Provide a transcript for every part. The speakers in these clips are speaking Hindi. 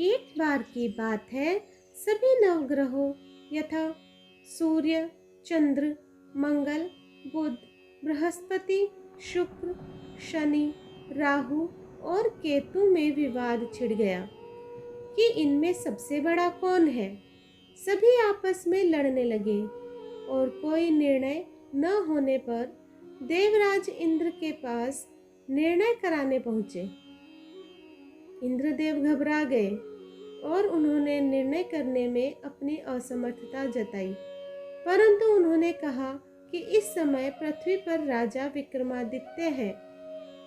एक बार की बात है, सभी नवग्रहों यथा सूर्य, चंद्र, मंगल, बुध, बृहस्पति, शुक्र, शनि, राहु और केतु में विवाद छिड़ गया कि इनमें सबसे बड़ा कौन है। सभी आपस में लड़ने लगे और कोई निर्णय न होने पर देवराज इंद्र के पास निर्णय कराने पहुंचे। इंद्रदेव घबरा गए और उन्होंने निर्णय करने में अपनी असमर्थता जताई, परंतु उन्होंने कहा कि इस समय पृथ्वी पर राजा विक्रमादित्य है,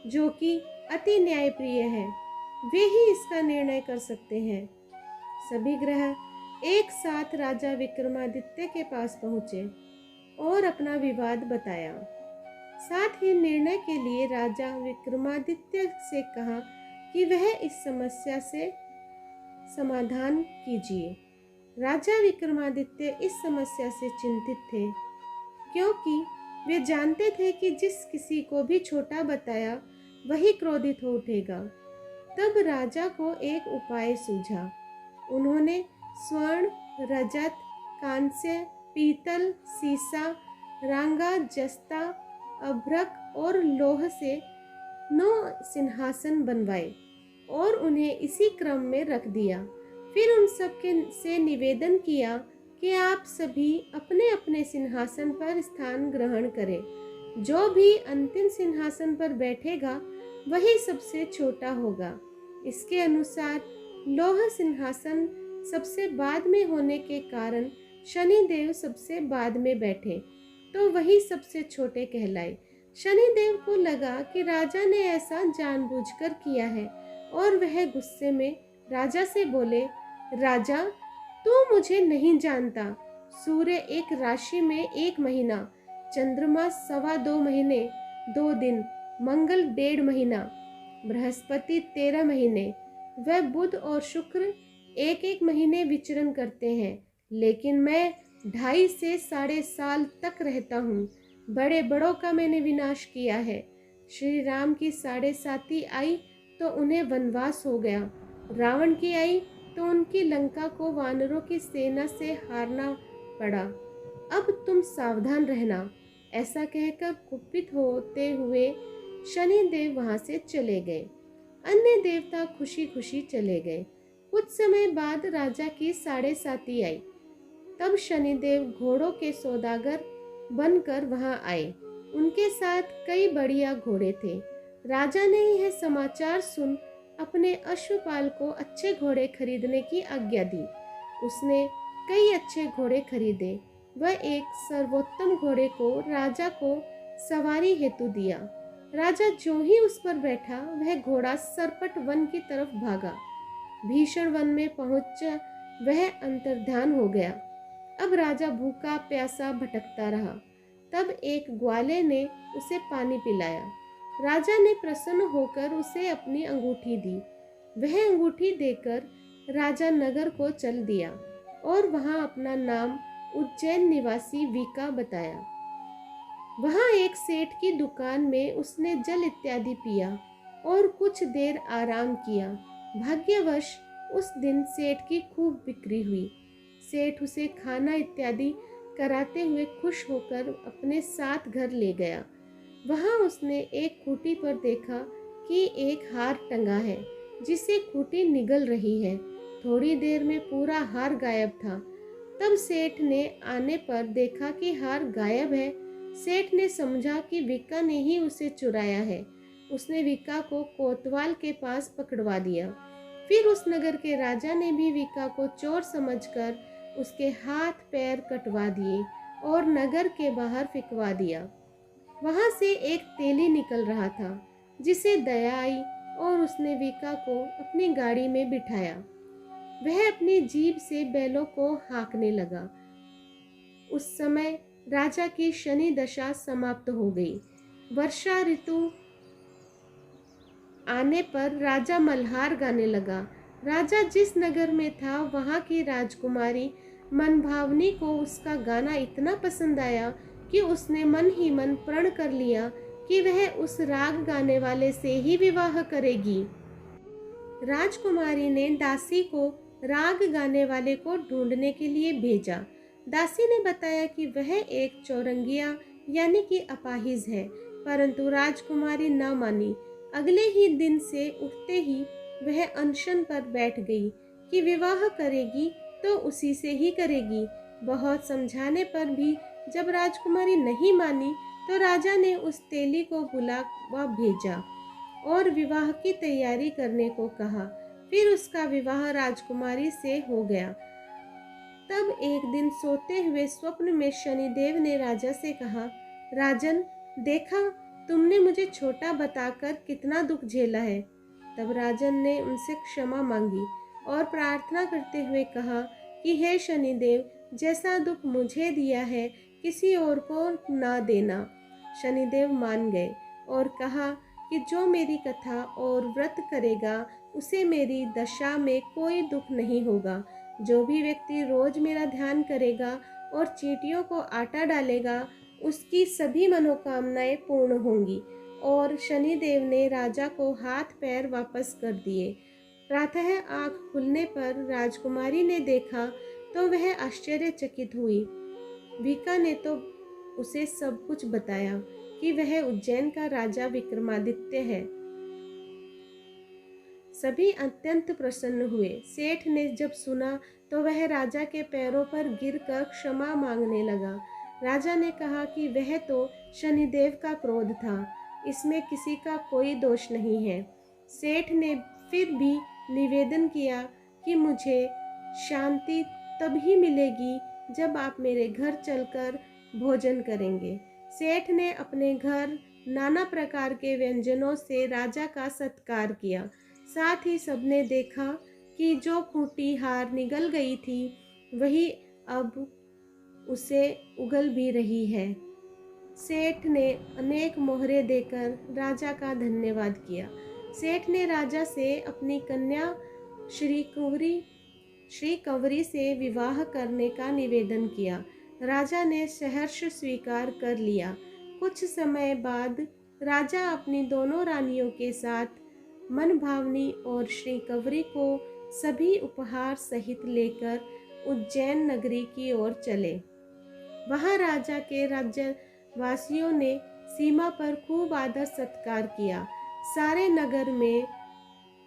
जो कि अति न्यायप्रिय है। वे ही इसका निर्णय कर सकते हैं। सभी ग्रह एक साथ राजा विक्रमादित्य के पास पहुंचे और अपना विवाद बताया। साथ ही निर्णय के लिए राजा विक्रमादित्य से कहा कि वह इस समस्या से समाधान कीजिए। राजा विक्रमादित्य इस समस्या से चिंतित थे, क्योंकि वे जानते थे कि जिस किसी को भी छोटा बताया वही क्रोधित हो उठेगा। तब राजा को एक उपाय सूझा। उन्होंने स्वर्ण, रजत, कांस्य, पीतल, सीसा, रांगा, जस्ता, अभ्रक और लोह से 9 सिंहासन बनवाए और उन्हें इसी क्रम में रख दिया। फिर उन सब से निवेदन किया कि आप सभी अपने अपने सिंहासन पर स्थान ग्रहण करें। जो भी अंतिम सिंहासन पर बैठेगा वही सबसे छोटा होगा। इसके अनुसार लौह सिंहासन सबसे बाद में होने के कारण शनिदेव सबसे बाद में बैठे, तो वही सबसे छोटे कहलाए। शनिदेव को लगा कि राजा ने ऐसा जानबूझकर किया है और वह गुस्से में राजा से बोले, राजा, तू मुझे नहीं जानता। सूर्य एक राशि में 1 महीना, चंद्रमा 2.25 महीने 2 दिन, मंगल 1.5 महीना, बृहस्पति 13 महीने, वह बुध और शुक्र 1-1 महीने विचरण करते हैं, लेकिन मैं 2.5 से 3.5 साल तक रहता हूँ। बड़े बड़ों का मैंने विनाश किया है। श्री राम की 7.5 आई तो उन्हें वनवास हो गया। रावण की आई तो उनकी लंका को वानरों की सेना से हारना पड़ा। अब तुम सावधान रहना। ऐसा कहकर कुपित होते हुए शनिदेव वहां से चले गए। अन्य देवता खुशी खुशी चले गए। कुछ समय बाद राजा की 7.5 आई। तब शनिदेव घोड़ों के सौदागर बनकर वहां आए। उनके साथ कई बढ़िया घोड़े थे। राजा ने यह समाचार सुन अपने अश्वपाल को अच्छे घोड़े खरीदने की आज्ञा दी। उसने कई अच्छे घोड़े खरीदे। वह एक सर्वोत्तम घोड़े को राजा को सवारी हेतु दिया। राजा जो ही उस पर बैठा, वह घोड़ा सरपट वन की तरफ भागा। भीषण वन में पहुंच वह अंतर्ध्यान हो गया। अब राजा भूखा प्यासा भटकता रहा। तब एक ग्वाले ने उसे पानी पिलाया। राजा ने प्रसन्न होकर उसे अपनी अंगूठी दी। वह अंगूठी देकर राजा नगर को चल दिया और वहां अपना नाम उज्जैन निवासी वीका बताया। वहां एक सेठ की दुकान में उसने जल इत्यादि पिया और कुछ देर आराम किया। भाग्यवश उस दिन सेठ की खूब बिक्री हुई। सेठ उसे खाना इत्यादि कराते हुए खुश होकर अपने साथ घर ले गया। वहां उसने एक खूंटी पर देखा कि एक हार टंगा है, जिसे खूंटी निगल रही है। थोड़ी देर में पूरा हार गायब था। तब सेठ ने आने पर देखा कि हार गायब है। सेठ ने समझा कि वीका ने ही उसे चुराया है। उसने वीका को कोतवाल के पास पकड़वा दिया। फिर उस नगर के राजा ने भी वीका को चोर समझकर उसके हाथ पैर कटवा दिए और नगर के बाहर फिकवा दिया। वहां से एक तेली निकल रहा था, जिसे दया आई और उसने वीका को अपनी गाड़ी में बिठाया। वह अपनी जीभ से बैलों को हाँकने लगा। उस समय राजा की शनि दशा समाप्त हो गई। वर्षा ऋतु आने पर राजा मल्हार गाने लगा। राजा जिस नगर में था, वहां की राजकुमारी मनभावनी को उसका गाना इतना पसंद आया कि उसने मन ही मन प्रण कर लिया कि वह उस राग गाने वाले से ही विवाह करेगी। राजकुमारी ने दासी को राग गाने वाले को ढूंढने के लिए भेजा। दासी ने बताया कि वह एक चौरंगिया यानी कि अपाहिज है, परंतु राजकुमारी न मानी। अगले ही दिन से उठते ही वह अनशन पर बैठ गई कि विवाह करेगी तो उसी से ही करेगी। बहुत समझाने पर भी जब राजकुमारी नहीं मानी तो राजा ने उस तेली को बुला भेजा और विवाह की तैयारी करने को कहा। फिर उसका विवाह राजकुमारी से हो गया। तब एक दिन सोते हुए स्वप्न में शनिदेव ने राजा से कहा, राजन, देखा तुमने मुझे छोटा बताकर कितना दुख झेला है। तब राजन ने उनसे क्षमा मांगी और प्रार्थना करते हुए कहा कि हे शनिदेव, जैसा दुख मुझे दिया है किसी और को ना देना। शनिदेव मान गए और कहा कि जो मेरी कथा और व्रत करेगा उसे मेरी दशा में कोई दुख नहीं होगा। जो भी व्यक्ति रोज मेरा ध्यान करेगा और चींटियों को आटा डालेगा उसकी सभी मनोकामनाएं पूर्ण होंगी। और शनिदेव ने राजा को हाथ पैर वापस कर दिए। प्रातः आँख खुलने पर राजकुमारी ने देखा तो वह आश्चर्यचकित हुई। भीका ने तो उसे सब कुछ बताया कि वह उज्जैन का राजा विक्रमादित्य है। सभी अत्यंत प्रसन्न हुए। सेठ ने जब सुना तो वह राजा के पैरों पर गिरकर क्षमा मांगने लगा। राजा ने कहा कि वह तो शनिदेव का क्रोध था, इसमें किसी का कोई दोष नहीं है। सेठ ने फिर भी निवेदन किया कि मुझे शांति तभी मिलेगी जब आप मेरे घर चलकर भोजन करेंगे। सेठ ने अपने घर नाना प्रकार के व्यंजनों से राजा का सत्कार किया। साथ ही सबने देखा कि जो खूंटी हार निगल गई थी वही अब उसे उगल भी रही है। सेठ ने अनेक मोहरे देकर राजा का धन्यवाद किया। सेठ ने राजा से अपनी कन्या श्री कंवरी से विवाह करने का निवेदन किया। राजा ने सहर्ष स्वीकार कर लिया। कुछ समय बाद राजा अपनी दोनों रानियों के साथ मनभावनी और श्री कंवरी को सभी उपहार सहित लेकर उज्जैन नगरी की ओर चले। वहां राजा के राज्यवासियों ने सीमा पर खूब आदर सत्कार किया। सारे नगर में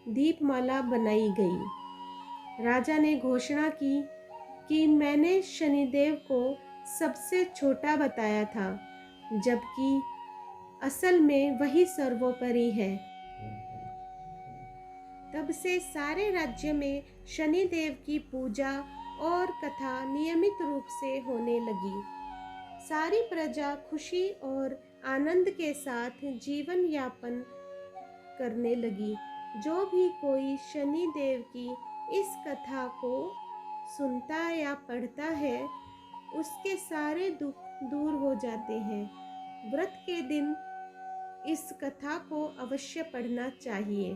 दीपमाला बनाई गई। राजा ने घोषणा की कि मैंने शनिदेव को सबसे छोटा बताया था, जबकि असल में वही सर्वोपरि है। तब से सारे राज्य में शनिदेव की पूजा और कथा नियमित रूप से होने लगी। सारी प्रजा खुशी और आनंद के साथ जीवन यापन करने लगी। जो भी कोई शनिदेव की इस कथा को सुनता या पढ़ता है उसके सारे दुख दूर हो जाते हैं। व्रत के दिन इस कथा को अवश्य पढ़ना चाहिए।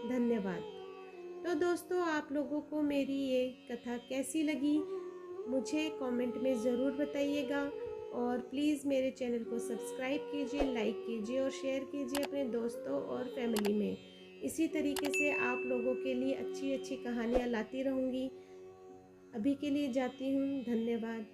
धन्यवाद। तो दोस्तों, आप लोगों को मेरी ये कथा कैसी लगी मुझे कमेंट में ज़रूर बताइएगा और प्लीज़ मेरे चैनल को सब्सक्राइब कीजिए, लाइक कीजिए और शेयर कीजिए अपने दोस्तों और फैमिली में। इसी तरीके से आप लोगों के लिए अच्छी अच्छी कहानियाँ लाती रहूँगी। अभी के लिए जाती हूँ। धन्यवाद।